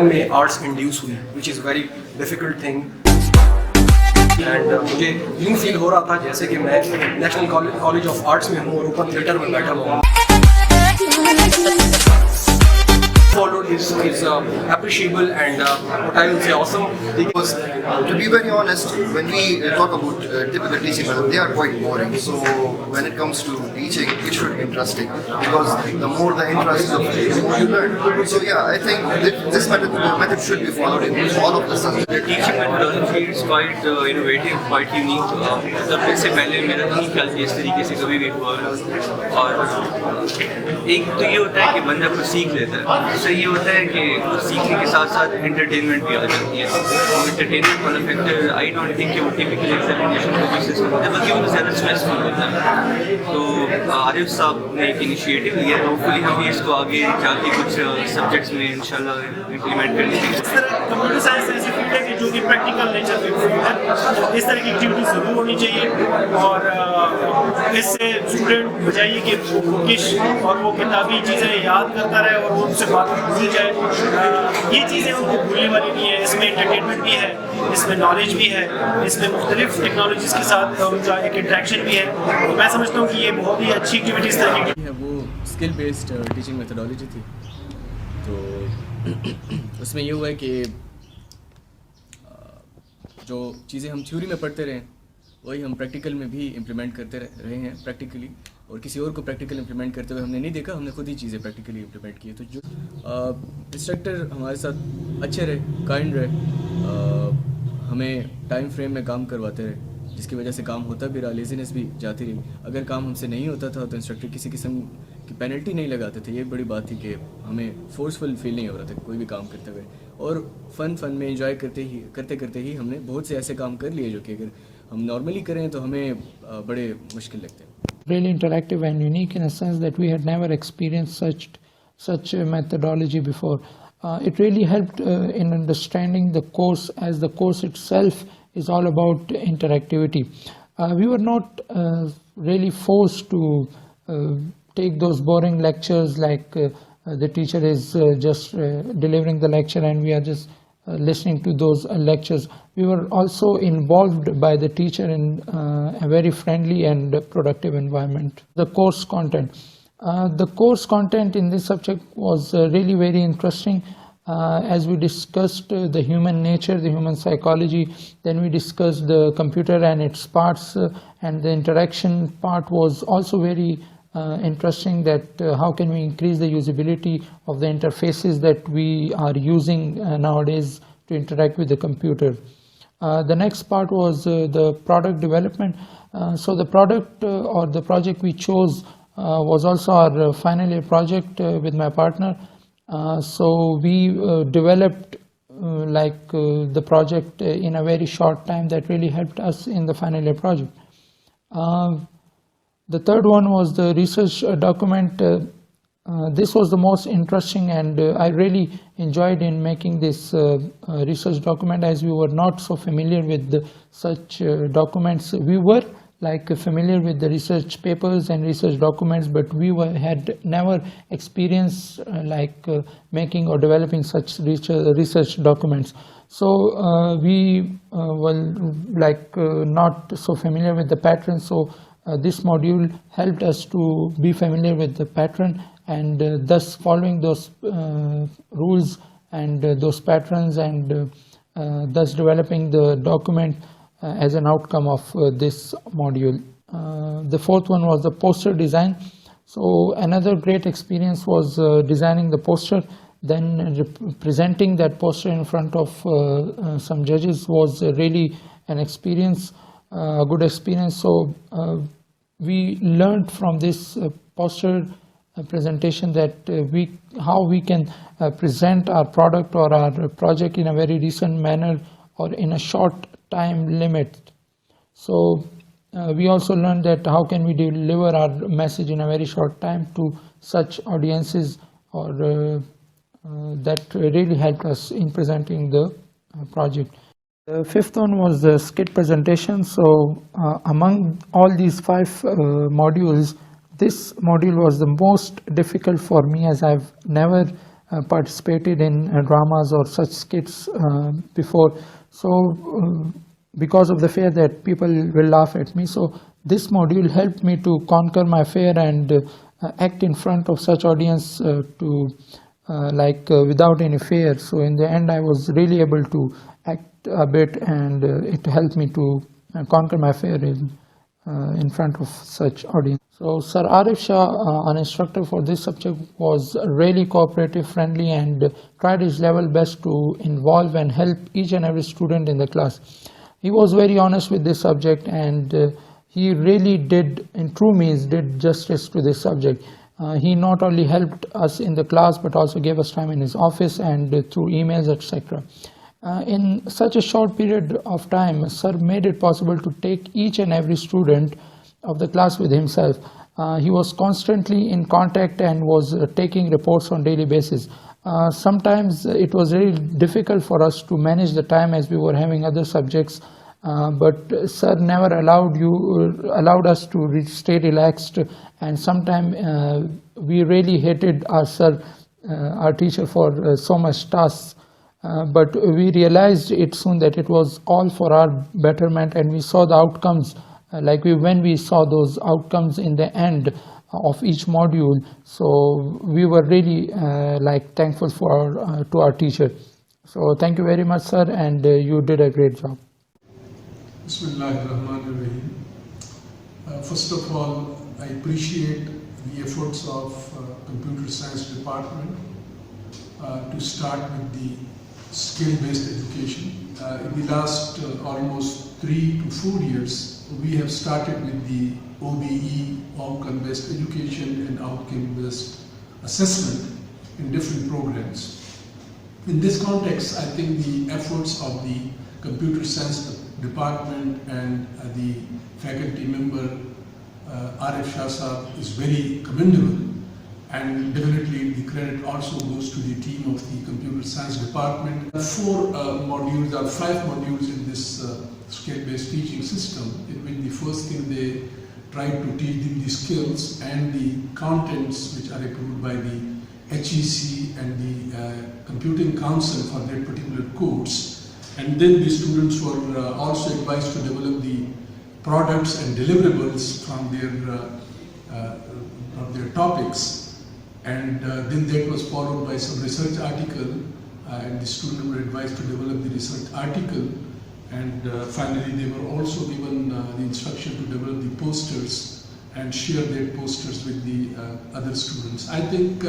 में arts induce हुई which is very difficult thing and मुझे यूँ फील हो रहा था जैसे कि मैं नेशनल कॉलेज ऑफ आर्ट्स में हूँ और ओपन थिएटर में बैठा हुआ हूँ। Followed is appreciable and what I will say awesome. Because to be very honest, when we talk about typical teaching methods, they are quite boring. So when it comes to teaching, it should be interesting because the more the interest, the more you learn. So yeah, I think this method should be followed in all of the subjects. The teaching methodology is quite innovative, quite unique. मतलब इससे पहले मेरा तो नहीं ख्याल कि इस तरीके से कभी भी हुआ और एक तो ये होता है कि बंदा कुछ सीख लेता है, दूसरा ये होता है कि कुछ सीखने के साथ साथ एंटरटेनमेंट भी आ जाती है। एंटरटेनमेंट वाला फैक्टर आई डोंट थिंक कि वो टिपिकल एग्जामिनेशन का बेसिस होता है बल्कि वो ज़्यादा स्ट्रेसफुल होता है। तो आरिफ साहब ने एक इनिशिएटिव लिया है, होपफुली हम भी इसको आगे जाके कुछ सब्जेक्ट्स में इंशाल्लाह इम्प्लीमेंट कर लेंगे। इस तरह कंप्यूटर साइंस ऐसी फील्ड है कि जो कि प्रैक्टिकल नेचर की फील्ड है, इस तरह की एक्टिविटी ज़रूर होनी चाहिए और इससे स्टूडेंट बजाइए कि वो बुकिश और वो किताबी चीज़ें याद करता रहे और वो उनसे बात भूल जाए, ये चीज़ें उनको भूलने वाली नहीं है। इसमें एंटरटेनमेंट भी है, इसमें नॉलेज भी है, इसमें मुख्तलिफ टेक्नोलॉजीज के साथ उनका एक इंट्रैक्शन भी है। तो मैं समझता हूँ कि ये बहुत ही अच्छी एक्टिविटी इस तरह की है। वो स्किल बेस्ड टीचिंग मेथोडोलॉजी थी, तो उसमें ये हुआ है कि जो चीज़ें हम थ्योरी में पढ़ते रहे वही हम प्रैक्टिकल में भी इम्प्लीमेंट करते रहे हैं प्रैक्टिकली, और किसी और को प्रैक्टिकल इम्प्लीमेंट करते हुए हमने नहीं देखा, हमने खुद ही चीज़ें प्रैक्टिकली इम्प्लीमेंट की। तो जो इंस्ट्रक्टर हमारे साथ अच्छे रहे, काइंड रहे, हमें टाइम फ्रेम में काम करवाते रहे, जिसकी वजह से काम होता भी रहा, लेजीनेस भी जाती रही। अगर काम हमसे नहीं होता था तो इंस्ट्रक्टर किसी किस्म की पेनल्टी नहीं लगाते थे। ये बड़ी बात थी कि हमें फोर्सफुल फील नहीं हो रहा था कोई भी काम करते हुए, और फन में एंजॉय करते ही हमने बहुत से ऐसे काम कर लिए जो कि अगर हम नॉर्मली करें तो हमें बड़े मुश्किल लगते हैं। Really interactive and unique in a sense that we had never experienced such such a methodology before. It really helped in understanding the course, as the course itself is all about interactivity. We were not really forced to take those boring lectures like the teacher is just delivering the lecture and we are just listening to those lectures. We were also involved by the teacher in a very friendly and productive environment. The course content. The course content in this subject was really very interesting. As we discussed the human nature, the human psychology, then we discussed the computer and its parts, and the interaction part was also very interesting, that how can we increase the usability of the interfaces that we are using nowadays to interact with the computer. The next part was the product development. So the product or the project we chose was also our final year project with my partner. So we developed the project in a very short time. That really helped us in the final year project. The third one was the research document. This was the most interesting, and I really enjoyed in making this research document, as we were not so familiar with such documents. We were familiar with the research papers and research documents, but we had never experienced making or developing such research documents. So we were not so familiar with the pattern. So this module helped us to be familiar with the pattern, and thus following those rules and those patterns, and thus developing the document as an outcome of this module. The fourth one was the poster design. So another great experience was designing the poster, then presenting that poster in front of some judges was really an experience, a good experience. So we learned from this poster presentation that how we can present our product or our project in a very decent manner or in a short time limit. So we also learned that how can we deliver our message in a very short time to such audiences, or that really helped us in presenting the project. The fifth one was the skit presentation. So among all these 5 modules, this module was the most difficult for me, as I've never participated in dramas or such skits before. So because of the fear that people will laugh at me, so this module helped me to conquer my fear and act in front of such audience without any fear. So in the end I was really able to act a bit, and it helped me to conquer my fear in front of such audience. So Sir Arif Shah, an instructor for this subject, was really cooperative, friendly, and tried his level best to involve and help each and every student in the class. He was very honest with this subject, and he really did, in true means, did justice to this subject. He not only helped us in the class, but also gave us time in his office and through emails, etc. In such a short period of time, Sir made it possible to take each and every student of the class with himself. He was constantly in contact and was taking reports on daily basis. Sometimes it was really difficult for us to manage the time, as we were having other subjects, but Sir never allowed us to stay relaxed, and sometimes we really hated our Sir, our teacher, for so much tasks. But we realized it soon that it was all for our betterment, and we saw the outcomes. When we saw those outcomes in the end of each module, so we were really thankful to our teacher. So thank you very much, sir, and you did a great job. Bismillahirrahmanirrahim. First of all, I appreciate the efforts of Computer Science Department to start with the skill-based education. In the last almost 3 to 4 years, we have started with the OBE, outcome-based education, and outcome-based assessment in different programs. In this context, I think the efforts of the Computer Science Department and the faculty member Arif Shah Sahab is very commendable, and definitely the credit also goes to the team of the computer science department. 4 modules or 5 modules in this skill-based teaching system, in which the first thing they try to teach them the skills and the contents which are approved by the HEC and the Computing Council for that particular course. And then the students were also advised to develop the products and deliverables from their topics. And then that was followed by some research article, and the students were advised to develop the research article. And finally, they were also given the instruction to develop the posters and share their posters with the other students. I think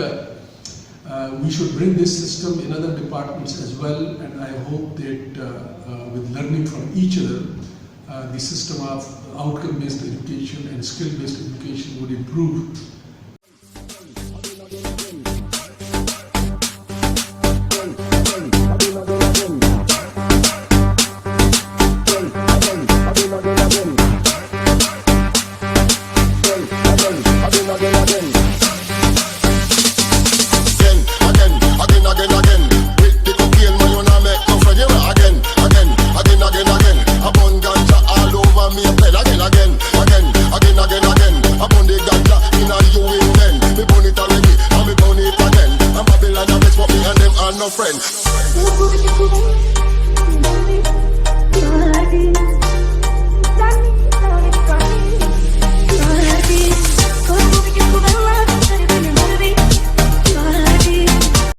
we should bring this system in other departments as well, and I hope that with learning from each other, the system of outcome-based education and skill-based education would improve